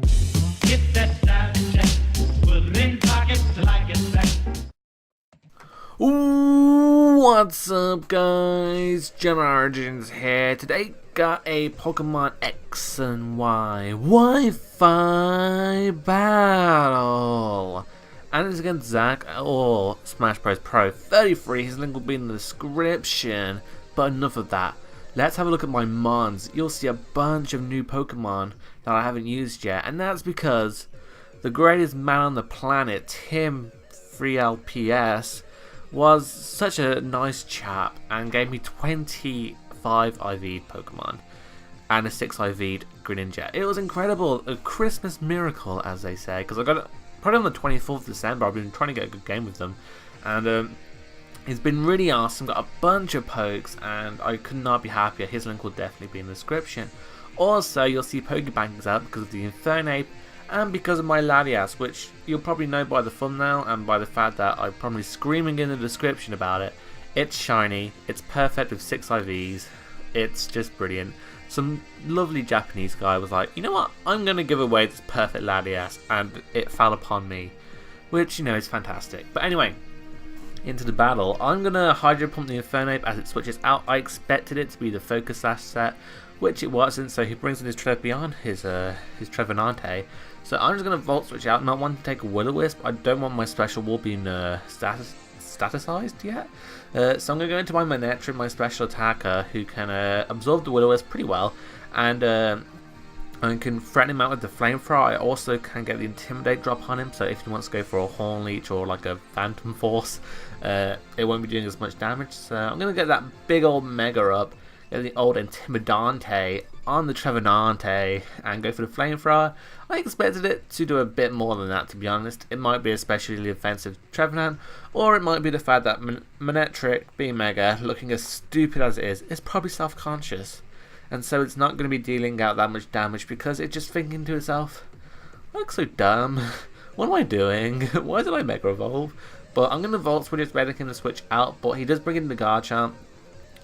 Get that style check, put it in pockets till I get back. What's up, guys? JohnOrigins here. Today got a Pokemon X and Y Wi-Fi battle, and it's against Zach or Smashbr0spro33. His link will be in the description. But enough of that. Let's have a look at my mons. You'll see a bunch of new Pokemon that I haven't used yet, and that's because the greatest man on the planet, Tim 3LPS, was such a nice chap and gave me 25 IV'd Pokemon and a 6 IV'd Greninja. It was incredible, a Christmas miracle, as they say, because I got it probably on the 24th of December. I've been trying to get a good game with them, and it's been really awesome. Got a bunch of pokes, and I could not be happier. His link will definitely be in the description. Also, you'll see pokebank is out because of the Infernape and because of my Latias, which you'll probably know by the thumbnail and by the fact that I'm probably screaming in the description about it. It's shiny, it's perfect with 6 IVs, it's just brilliant. Some lovely Japanese guy was like, you know what, I'm going to give away this perfect Latias, and it fell upon me, which, you know, is fantastic. But anyway, into the battle. I'm going to Hydro Pump the Infernape as it switches out. I expected it to be the Focus Sash set, which it wasn't, so he brings in his Trevenant, his Trevenante. So I'm just going to Volt Switch out, not wanting to take a Will-O-Wisp. I don't want my special wall being statusized yet. So I'm going to go into my Manectric, my special attacker, who can absorb the Will-O-Wisp pretty well, and I can threaten him out with the Flamethrower. I also can get the Intimidate drop on him, so if he wants to go for a Horn Leech or like a Phantom Force, it won't be doing as much damage. So I'm going to get that big old Mega up, get the old Intimidante on the Trevenante, and go for the Flamethrower. I expected it to do a bit more than that, to be honest. It might be especially offensive Trevenant, or it might be the fact that Manectric, being Mega, looking as stupid as it is probably self-conscious. And so it's not going to be dealing out that much damage because it's just thinking to itself, I look so dumb. What am I doing? Why did I Mega Evolve? But I'm going to Volt Switch, expecting him to switch out, but he does bring in the Garchomp,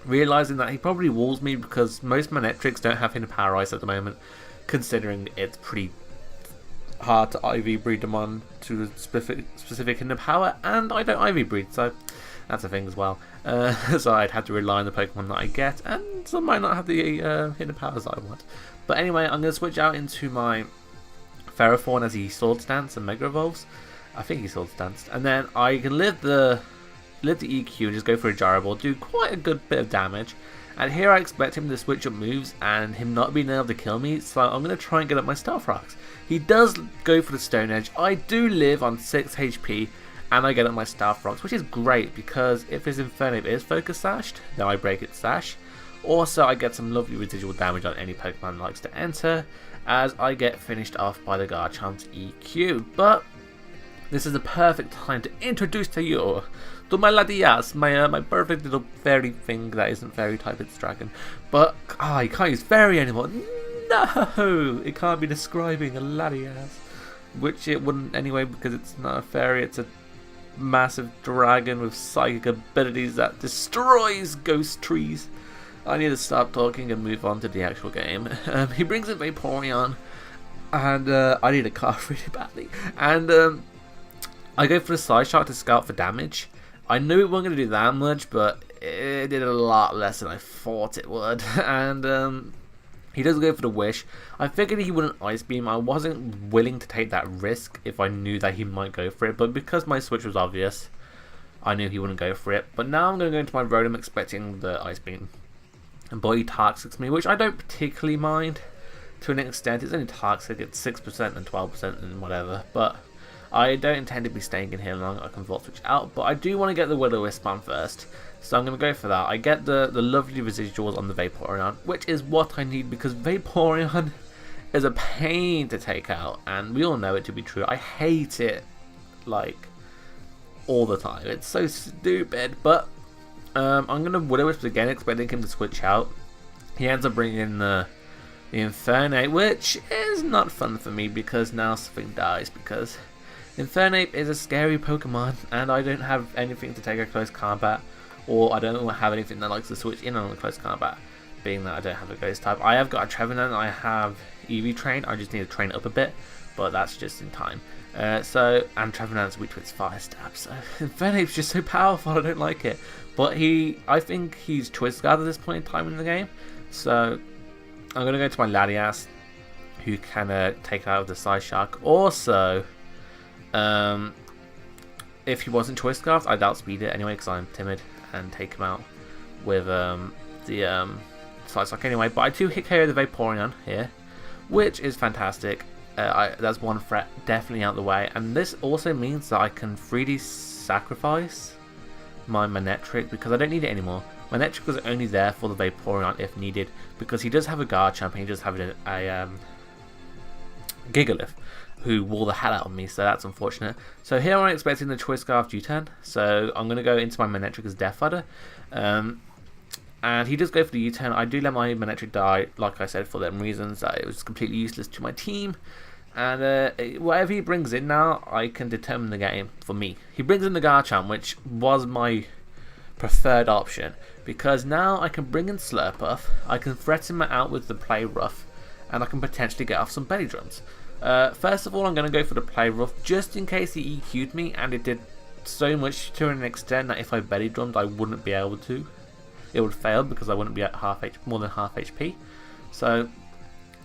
realising that he probably walls me because most Manectrics don't have Hidden Power Ice at the moment, considering it's pretty hard to IV breed them on to a specific Hidden Power, and I don't IV breed, so that's a thing as well. So I'd have to rely on the Pokemon that I get, and some might not have the hidden powers that I want. But anyway, I'm going to switch out into my Ferrothorn as he Sword Stance and Mega Evolves. I think he Sword Stanced. And then I can live the EQ and just go for a Gyro Ball, do quite a good bit of damage. And here I expect him to switch up moves and him not being able to kill me, so I'm going to try and get up my Stealth Rocks. He does go for the Stone Edge. I do live on 6 HP, and I get up my Stealth Rocks, which is great because if his Infernape is Focus Sashed, then I break its Sash. Also, I get some lovely residual damage on any Pokemon that likes to enter, as I get finished off by the Garchomp's EQ. But this is the perfect time to introduce to you to my Latias, my perfect little fairy thing that isn't fairy type, it's dragon. But you can't use fairy anymore. No, it can't be describing a Latias, which it wouldn't anyway because it's not a fairy, it's a massive dragon with psychic abilities that destroys ghost trees. I need to stop talking and move on to the actual game. He brings in Vaporeon, and I need a cough really badly. And I go for the Side Shark to scout for damage. I knew it wasn't going to do that much, but it did a lot less than I thought it would. And he does go for the Wish. I figured he wouldn't Ice Beam. I wasn't willing to take that risk if I knew that he might go for it, but because my switch was obvious, I knew he wouldn't go for it. But now I'm going to go into my Rotom expecting the Ice Beam. And boy, he Toxics me, which I don't particularly mind to an extent. It's only Toxic, it's 6% and 12% and whatever, but I don't intend to be staying in here long. I can Volt Switch out, but I do want to get the Will-O-Wisp on first, so I'm going to go for that. I get the lovely residuals on the Vaporeon, which is what I need because Vaporeon is a pain to take out, and we all know it to be true. I hate it, like, all the time. It's so stupid, but I'm going to Will-O-Wisp again, expecting him to switch out. He ends up bringing in the Infernape, which is not fun for me because now something dies because Infernape is a scary Pokemon, and I don't have anything to take a close combat, or I don't have anything that likes to switch in on a close combat. being that I don't have a ghost type. I have got a Trevenant, I have EV trained, I just need to train it up a bit, but that's just in time. And Trevenant's weak to its fire stab, so Infernape's just so powerful, I don't like it. But I think he's Twist Guard at this point in time in the game, so I'm going to go to my Latias, who can take out the Side Shark. Also, if he wasn't Twist Guard, I'd outspeed it anyway because I'm timid and take him out with the Side Shark anyway. But I do hit KO the Vaporeon here, which is fantastic. That's one threat definitely out of the way, and this also means that I can freely sacrifice my Manectric because I don't need it anymore. Manectric was only there for the Vaporeon if needed, because he does have a Garchomp and he does have a Gigalith, who wore the hell out of me, so that's unfortunate. So here I'm expecting the Choice Scarf U-turn, so I'm going to go into my Manectric as Death Adder. And he does go for the U-turn. I do let my Manectric die, like I said, for them reasons, that it was completely useless to my team. And whatever he brings in now, I can determine the game for me. He brings in the Garchomp, which was my preferred option, because now I can bring in Slurpuff, I can threaten him out with the Play Rough, and I can potentially get off some belly drums. First of all, I'm going to go for the Play Rough just in case he EQ'd me, and it did so much to an extent that if I belly drummed I wouldn't be able to. It would fail because I wouldn't be at more than half HP. So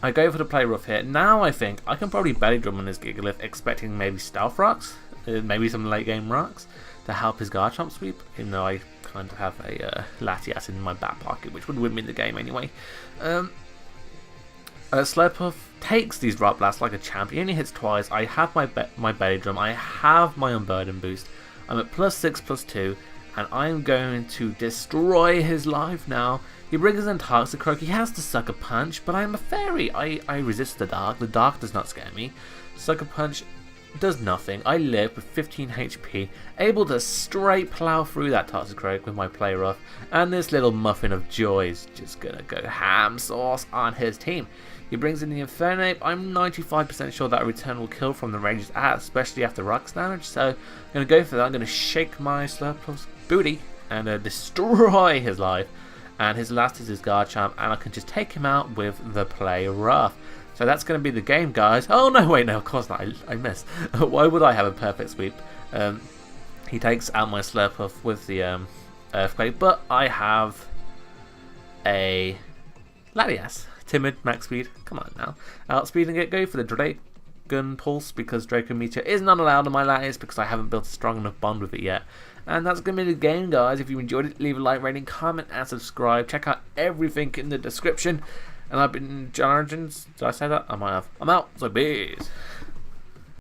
I go for the Play Rough here. Now I think I can probably belly drum on his Gigalith, expecting maybe Stealth Rocks, maybe some late game rocks to help his Garchomp sweep, even though I kind of have a Latias in my back pocket, which would win me the game anyway. Slurpuff takes these Rock Blasts like a champ. He only hits twice. I have my belly drum. I have my Unburden boost. I'm at +6/+2, and I'm going to destroy his life now. He brings in Toxicroak. He has to Sucker Punch, but I'm a fairy. I resist the dark. The dark does not scare me. Sucker Punch does nothing. I live with 15 HP, able to straight plow through that Toxicroak with my Play Rough, and this little muffin of joy is just gonna go ham sauce on his team. He brings in the Infernape. I'm 95% sure that a return will kill from the ranges, especially after Rock's damage, so I'm gonna go for that. I'm gonna shake my Slurpuff's booty and destroy his life, and his last is his Garchomp, and I can just take him out with the Play Rough. So that's going to be the game, guys. Oh no, wait, no, of course not. I missed. Why would I have a perfect sweep? He takes out my Slurpuff with the Earthquake, but I have a Latias. Timid, max speed. Come on now. Outspeeding it, go for the Dragon Pulse, because Draco Meteor is not allowed on my Latias because I haven't built a strong enough bond with it yet. And that's going to be the game, guys. If you enjoyed it, leave a like, rating, comment, and subscribe. Check out everything in the description. And I've been JohnOrigins. Did I say that? I might have. I'm out. So, peace.